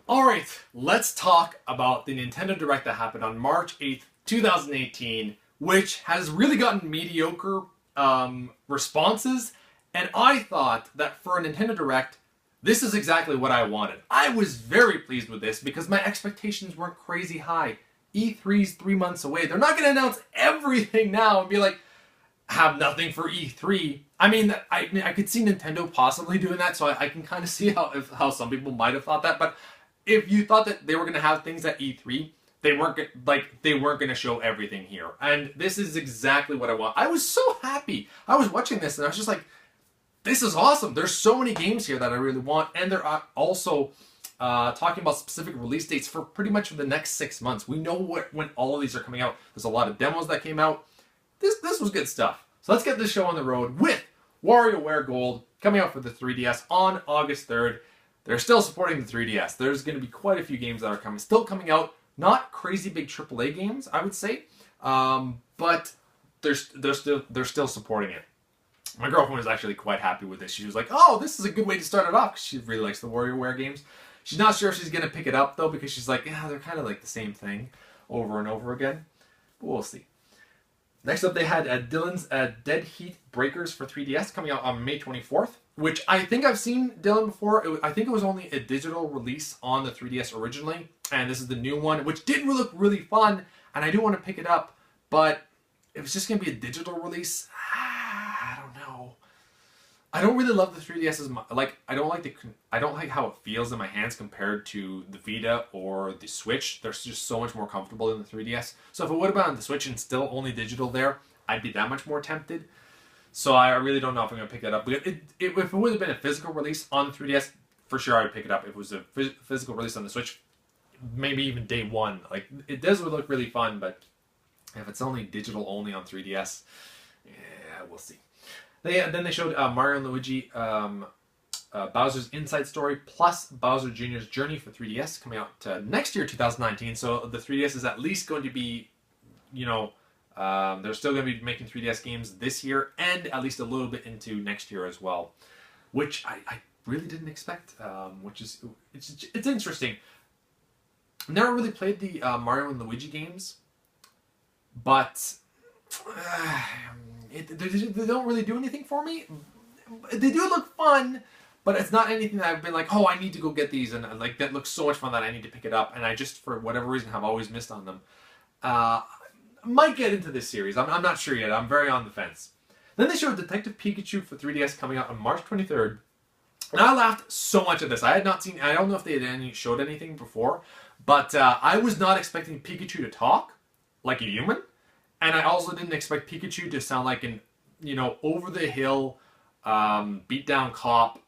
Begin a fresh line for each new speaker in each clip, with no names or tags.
Alright, let's talk about the Nintendo Direct that happened on March 8th, 2018, which has really gotten mediocre responses, and I thought that for a Nintendo Direct, this is exactly what I wanted. I was very pleased with this because my expectations weren't crazy high. E3's 3 months away. They're not going to announce everything now and be like, have nothing for E3. I mean, I could see Nintendo possibly doing that, so I can kind of see how some people might have thought that, but if you thought that they were going to have things at E3, they weren't going to show everything here. And this is exactly what I want. I was so happy. I was watching this and I was just like, this is awesome. There's so many games here that I really want. And they're also talking about specific release dates for pretty much the next 6 months. We know when all of these are coming out. There's a lot of demos that came out. This was good stuff. So let's get this show on the road with WarioWare Gold coming out for the 3DS on August 3rd. They're still supporting the 3DS. There's going to be quite a few games that are still coming out. Not crazy big AAA games, I would say, but they're still supporting it. My girlfriend was actually quite happy with this. She was like, "Oh, this is a good way to start it off." 'Cause she really likes the WarioWare games. She's not sure if she's going to pick it up though, because she's like, "Yeah, they're kind of like the same thing over and over again." But we'll see. Next up, they had Dylan's Dead Heat Breakers for 3DS coming out on May 24th, which I think I've seen Dylan before. I think it was only a digital release on the 3DS originally, and this is the new one, which did look really fun, and I do want to pick it up, but if it's just going to be a digital release, I don't know. I don't really love the 3DS as much. Like, I don't like how it feels in my hands compared to the Vita or the Switch. They're just so much more comfortable in the 3DS. So if it would have been on the Switch and still only digital there, I'd be that much more tempted. So I really don't know if I'm going to pick that up. But if it would have been a physical release on the 3DS, for sure I would pick it up. If it was a physical release on the Switch, maybe even day one. Like, it does look really fun, but if it's only digital only on 3DS, yeah, we'll see. Then they showed Mario and Luigi Bowser's Inside Story plus Bowser Jr.'s Journey for 3DS coming out next year, 2019. So the 3DS is at least going to be, they're still going to be making 3DS games this year and at least a little bit into next year as well, which I really didn't expect. It's interesting. Never really played the Mario and Luigi games, but they don't really do anything for me. They do look fun, but it's not anything that I've been like, oh, I need to go get these, and like that looks so much fun that I need to pick it up, and I just, for whatever reason, have always missed on them. Might get into this series. I'm not sure yet. I'm very on the fence. Then they showed Detective Pikachu for 3DS coming out on March 23rd. And I laughed so much at this. I had not seen, I don't know if they had showed anything before, but I was not expecting Pikachu to talk like a human. And I also didn't expect Pikachu to sound like an, over the hill, beat down cop.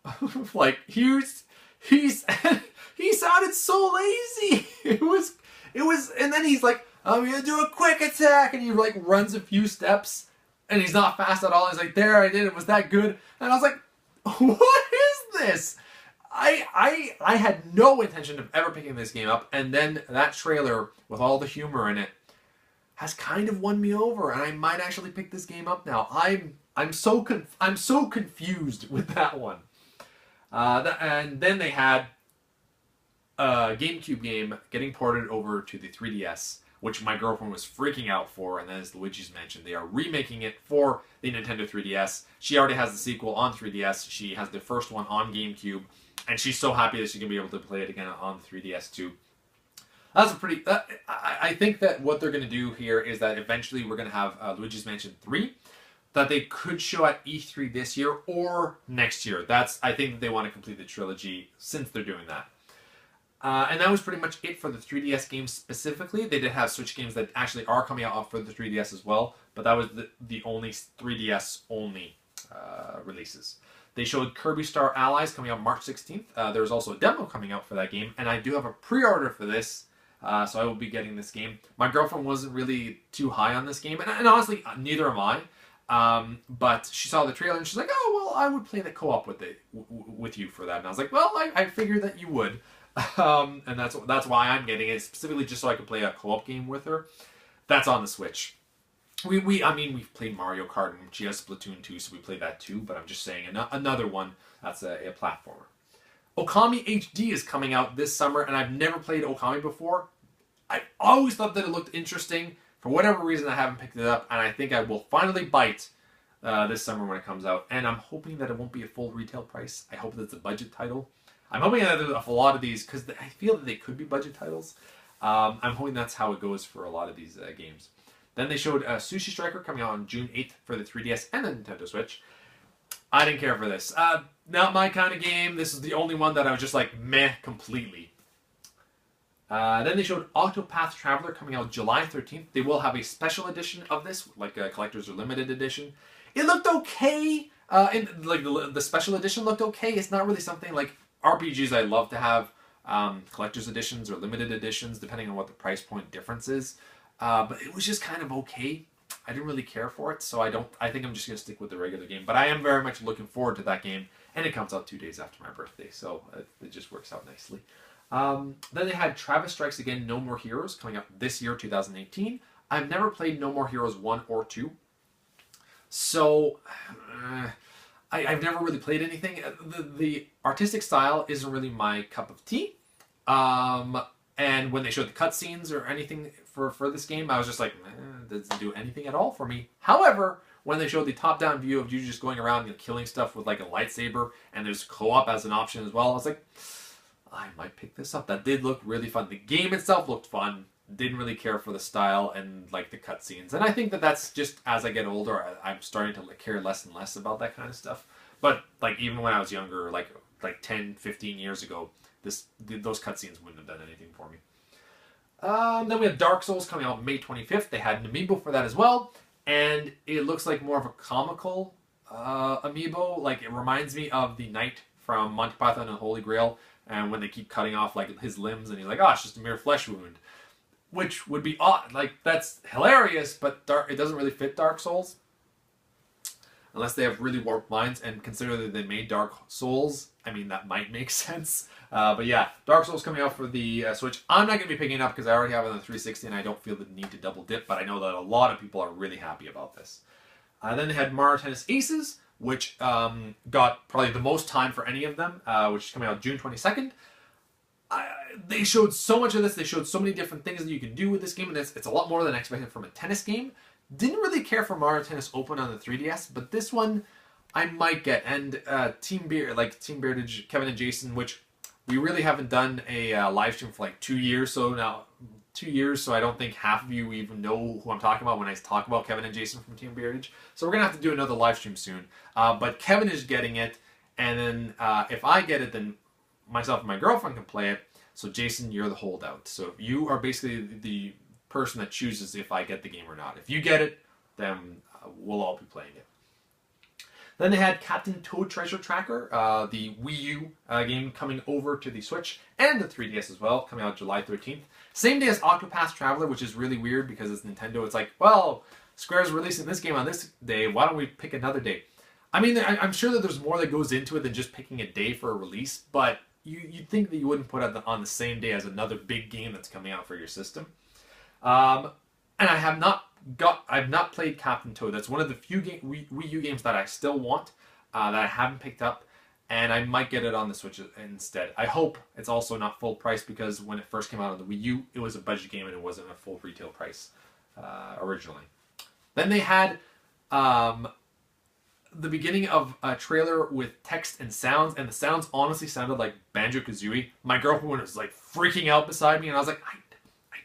Like, he sounded so lazy. It was, and then he's like, I'm gonna do a quick attack, and he like runs a few steps, and he's not fast at all. He's like, there, I did it. Was that good? And I was like, what is this? I had no intention of ever picking this game up, and then that trailer with all the humor in it has kind of won me over, and I might actually pick this game up now. I'm so confused with that one. And then they had a GameCube game getting ported over to the 3DS, which my girlfriend was freaking out for, and that is Luigis Mansion. They are remaking it for the Nintendo 3DS. She already has the sequel on 3DS. She has the first one on GameCube, and she's so happy that she's going to be able to play it again on the 3DS too. That's a pretty... I think that what they're going to do here is that eventually we're going to have Luigi's Mansion 3 that they could show at E3 this year or next year. I think that they want to complete the trilogy since they're doing that. And that was pretty much it for the 3DS games specifically. They did have Switch games that actually are coming out for the 3DS as well, but that was the only 3DS only releases. They showed Kirby Star Allies coming out March 16th. There was also a demo coming out for that game, and I do have a pre-order for this, so I will be getting this game. My girlfriend wasn't really too high on this game, and honestly, neither am I. But she saw the trailer and she's like, "Oh, well, I would play the co-op with you for that." And I was like, "Well, I figured that you would." And that's why I'm getting it, specifically just so I can play a co-op game with her. That's on the Switch. We've played Mario Kart, and she has Splatoon 2, so we played that too, but I'm just saying another one that's a platformer. Okami HD is coming out this summer, and I've never played Okami before. I always thought that it looked interesting. For whatever reason, I haven't picked it up, and I think I will finally bite this summer when it comes out. And I'm hoping that it won't be a full retail price. I hope that it's a budget title. I'm hoping that a lot of these, because I feel that they could be budget titles. I'm hoping that's how it goes for a lot of these games. Then they showed Sushi Striker coming out on June 8th for the 3DS and the Nintendo Switch. I didn't care for this. Not my kind of game. This is the only one that I was just like, meh, completely. Then they showed Octopath Traveler coming out July 13th. They will have a special edition of this, like a collector's or limited edition. It looked okay. And like the special edition looked okay. It's not really something like RPGs I love to have collector's editions or limited editions, depending on what the price point difference is. But it was just kind of okay. I didn't really care for it, so I think I'm just going to stick with the regular game. But I am very much looking forward to that game, and it comes out 2 days after my birthday, so it just works out nicely. Then they had Travis Strikes Again No More Heroes coming out this year, 2018. I've never played No More Heroes 1 or 2, so I've never really played anything. The artistic style isn't really my cup of tea. And when they showed the cutscenes or anything for this game, I was just like, it doesn't do anything at all for me. However, when they showed the top-down view of you just going around and killing stuff with like a lightsaber, and there's co-op as an option as well, I was like, I might pick this up. That did look really fun. The game itself looked fun. Didn't really care for the style and like the cutscenes. And I think that that's just as I get older, I'm starting to care less and less about that kind of stuff. But like even when I was younger, like 10, 15 years ago, those cutscenes wouldn't have done anything for me. Then we have Dark Souls coming out May 25th. They had an amiibo for that as well. And it looks like more of a comical amiibo. Like it reminds me of the knight from Monty Python and the Holy Grail. And when they keep cutting off like his limbs and he's like, oh, it's just a mere flesh wound. Which would be odd. Like that's hilarious, but it doesn't really fit Dark Souls. Unless they have really warped minds, and consider that they made Dark Souls, I mean, that might make sense. But yeah, Dark Souls coming out for the Switch. I'm not going to be picking it up because I already have it on the 360 and I don't feel the need to double dip, but I know that a lot of people are really happy about this. Then they had Mario Tennis Aces, which got probably the most time for any of them, which is coming out June 22nd. They showed so much of this. They showed so many different things that you can do with this game, and it's a lot more than I expected from a tennis game. Didn't really care for Mario Tennis Open on the 3DS, but this one I might get. And Team Beardage, Kevin and Jason, which we really haven't done a live stream for like 2 years. So now 2 years, so I don't think half of you even know who I'm talking about when I talk about Kevin and Jason from Team Beardage. So we're gonna have to do another live stream soon. But Kevin is getting it, and then if I get it, then myself and my girlfriend can play it. So Jason, you're the holdout. So you are basically the person that chooses if I get the game or not. If you get it, then we'll all be playing it. Then they had Captain Toad Treasure Tracker, the Wii U game coming over to the Switch and the 3DS as well, coming out July 13th. Same day as Octopath Traveler, which is really weird because it's Nintendo. It's like, well, Square's releasing this game on this day. Why don't we pick another day? I mean, I'm sure that there's more that goes into it than just picking a day for a release, but you'd think that you wouldn't put it on the same day as another big game that's coming out for your system. And I've not played Captain Toad. That's one of the few Wii U games that I still want, that I haven't picked up, and I might get it on the Switch instead. I hope it's also not full price, because when it first came out on the Wii U, it was a budget game and it wasn't a full retail price originally. Then they had the beginning of a trailer with text and sounds, and the sounds honestly sounded like Banjo Kazooie. My girlfriend was like freaking out beside me, and I was like, I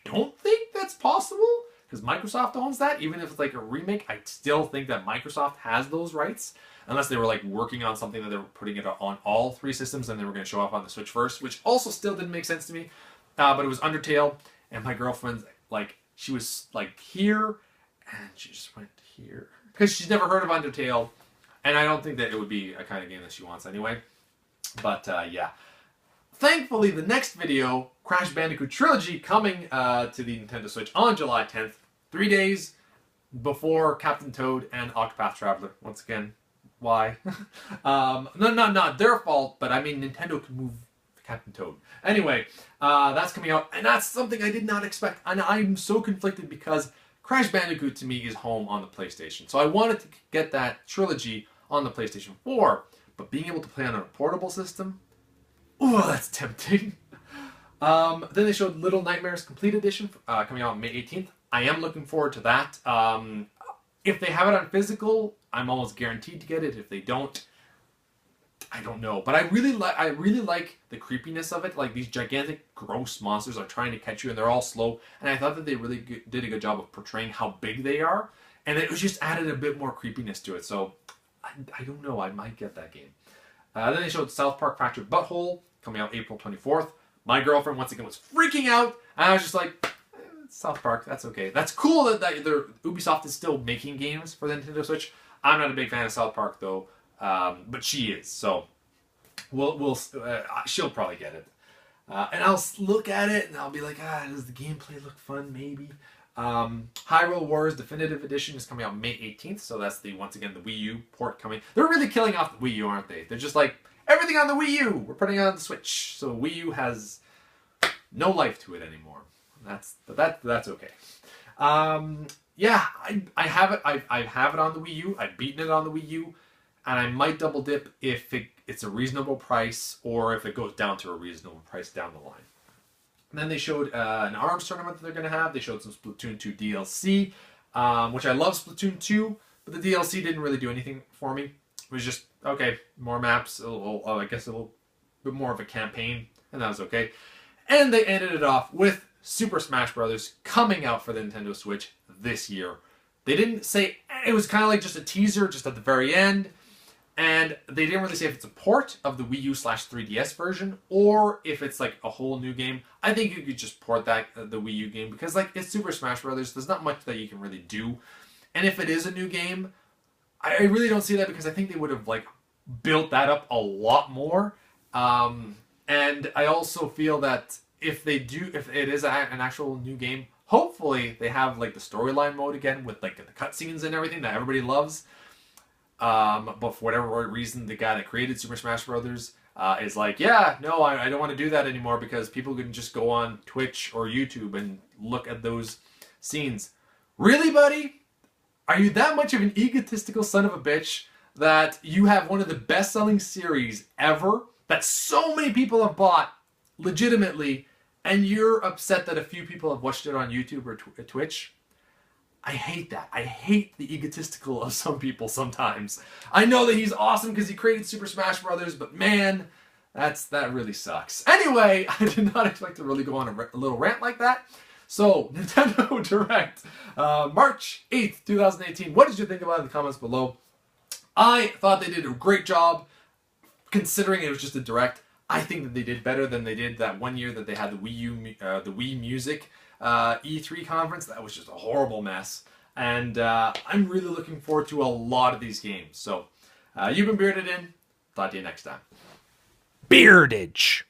don't think that's possible, because Microsoft owns that. Even if it's like a remake, I still think that Microsoft has those rights, unless they were like working on something that they were putting it on all 3 systems and they were going to show up on the Switch first, which also still didn't make sense to me. But it was Undertale, and my girlfriend, like, she was like here, and she just went here, because she's never heard of Undertale, and I don't think that it would be a kind of game that she wants anyway. But yeah. Thankfully, the next video, Crash Bandicoot Trilogy, coming to the Nintendo Switch on July 10th, 3 days before Captain Toad and Octopath Traveler. Once again, why? Not their fault, but I mean, Nintendo can move Captain Toad. Anyway, that's coming out, and that's something I did not expect. And I'm so conflicted because Crash Bandicoot to me is home on the PlayStation. So I wanted to get that trilogy on the PlayStation 4, but being able to play on a portable system, Oh, that's tempting. Then they showed Little Nightmares Complete Edition coming out on May 18th. I am looking forward to that. If they have it on physical, I'm almost guaranteed to get it. If they don't, I don't know. But I really like the creepiness of it. Like, these gigantic, gross monsters are trying to catch you, and they're all slow. And I thought that they really did a good job of portraying how big they are. And it was just added a bit more creepiness to it. So, I don't know. I might get that game. Then they showed South Park Fractured Butthole coming out April 24th. My girlfriend, once again, was freaking out. And I was just like, South Park, that's okay. That's cool that Ubisoft is still making games for the Nintendo Switch. I'm not a big fan of South Park, though. But she is. So, she'll probably get it. And I'll look at it, and I'll be like, does the gameplay look fun? Maybe. Hyrule Warriors Definitive Edition is coming out May 18th, so that's once again the Wii U port coming. They're really killing off the Wii U, aren't they? They're just like, everything on the Wii U, we're putting it on the Switch. So Wii U has no life to it anymore. That's okay. Yeah, I have it. I have it on the Wii U. I've beaten it on the Wii U, and I might double dip if it's a reasonable price, or if it goes down to a reasonable price down the line. And then they showed an ARMS tournament that they're going to have. They showed some Splatoon 2 DLC, which I love Splatoon 2, but the DLC didn't really do anything for me. It was just, okay, more maps, I guess a little bit more of a campaign, and that was okay. And they ended it off with Super Smash Bros. Coming out for the Nintendo Switch this year. They didn't say, it was kind of like just a teaser just at the very end. And they didn't really say if it's a port of the Wii U / 3DS version, or if it's like a whole new game. I think you could just port the Wii U game, because like, it's Super Smash Bros. There's not much that you can really do. And if it is a new game, I really don't see that, because I think they would have like built that up a lot more. And I also feel that if it is an actual new game, hopefully they have like the storyline mode again with like the cutscenes and everything that everybody loves. But for whatever reason, the guy that created Super Smash Brothers is like, yeah, no, I don't want to do that anymore, because people can just go on Twitch or YouTube and look at those scenes. Really, buddy? Are you that much of an egotistical son of a bitch that you have one of the best-selling series ever that so many people have bought legitimately, and you're upset that a few people have watched it on YouTube or Twitch? I hate that. I hate the egotistical of some people sometimes. I know that he's awesome because he created Super Smash Brothers, but man, that really sucks. Anyway, I did not expect to really go on a little rant like that. So, Nintendo Direct, March 8th, 2018. What did you think about it in the comments below? I thought they did a great job, considering it was just a Direct. I think that they did better than they did that one year that they had the Wii Music E3 conference. That was just a horrible mess. And I'm really looking forward to a lot of these games. So, you've been Bearded In. Talk to you next time.
Beardage.